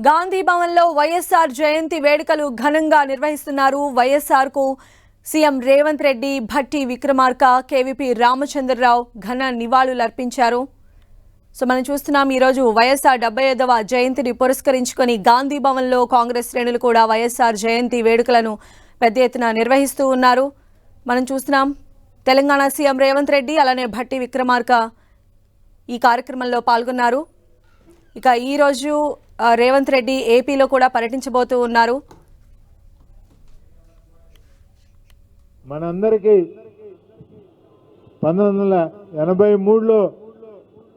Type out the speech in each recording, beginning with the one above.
గాంధీ భవన్లో వైఎస్ఆర్ జయంతి వేడుకలు ఘనంగా నిర్వహిస్తున్నారు. వైఎస్ఆర్ కు సీఎం రేవంత్ రెడ్డి, భట్టి విక్రమార్క, కేవీపీ రామచంద్రరావు ఘన నివాళులర్పించారు. సో మనం చూస్తున్నాం ఈరోజు వైఎస్ఆర్ 75వ జయంతిని పురస్కరించుకొని గాంధీ భవన్లో కాంగ్రెస్ శ్రేణులు కూడా వైఎస్ఆర్ జయంతి వేడుకలను పెద్ద ఎత్తున నిర్వహిస్తూ ఉన్నారు. మనం చూస్తున్నాం తెలంగాణ సీఎం రేవంత్ రెడ్డి అలానే భట్టి విక్రమార్క ఈ కార్యక్రమంలో పాల్గొన్నారు. ఇక ఈరోజు రేవంత్ రెడ్డి ఏపీలో కూడా పర్యటించబోతూ ఉన్నారు. మనందరికీ 1983లో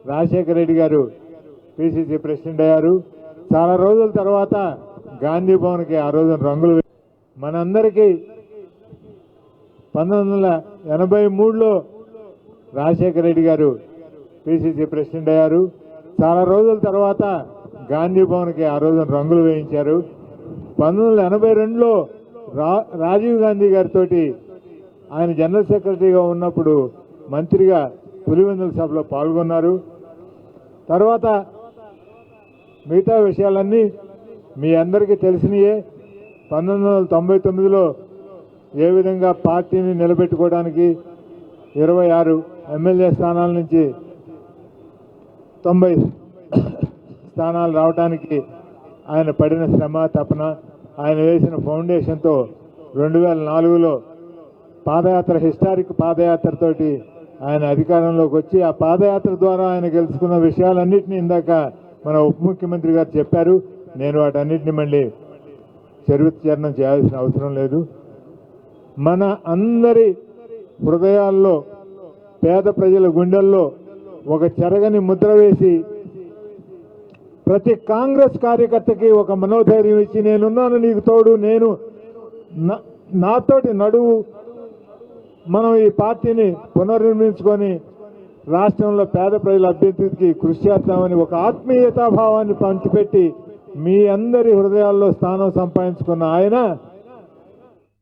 రాజశేఖర రెడ్డి గారు పిసిసి ప్రెసిడెంట్ అయ్యారు. చాలా రోజుల తర్వాత గాంధీ భవన్కి ఆ రోజున రంగులు మనందరికీ 1983లో రాజశేఖర రెడ్డి గారు పిసిసి ప్రెసిడెంట్ అయ్యారు. చాలా రోజుల తర్వాత గాంధీ భవన్కి ఆ రోజున రంగులు వేయించారు. 1982లో రాజీవ్ గాంధీ గారితో ఆయన జనరల్ సెక్రటరీగా ఉన్నప్పుడు మంత్రిగా పులివెందుల సభలో పాల్గొన్నారు. తర్వాత మిగతా విషయాలన్నీ మీ అందరికీ తెలిసినయే. 1999లో ఏ విధంగా పార్టీని నిలబెట్టుకోవడానికి 26 ఎమ్మెల్యే స్థానాల నుంచి 90 స్థానాలు రావడానికి ఆయన పడిన శ్రమ తపన, ఆయన వేసిన ఫౌండేషన్తో 2004లో పాదయాత్ర, హిస్టారిక్ పాదయాత్రతోటి ఆయన అధికారంలోకి వచ్చి ఆ పాదయాత్ర ద్వారా ఆయన గెలుచుకున్న విషయాలన్నింటినీ ఇందాక మన ఉప ముఖ్యమంత్రి గారు చెప్పారు. నేను వాటన్నిటిని మళ్ళీ చరిత్రచరణం చేయాల్సిన అవసరం లేదు. మన అందరి హృదయాల్లో, పేద ప్రజల గుండెల్లో ఒక చెరగని ముద్ర వేసి ప్రతి కాంగ్రెస్ కార్యకర్తకి ఒక మనోధైర్యం ఇచ్చి నేనున్నాను, నీకు తోడు, నేను నాతోటి నడువు, మనం ఈ పార్టీని పునర్నిర్మించుకొని రాష్ట్రంలో పేద ప్రజల అభ్యున్నతికి కృషి చేస్తామని ఒక ఆత్మీయతాభావాన్ని పంచిపెట్టి మీ అందరి హృదయాల్లో స్థానం సంపాదించుకున్న ఆయన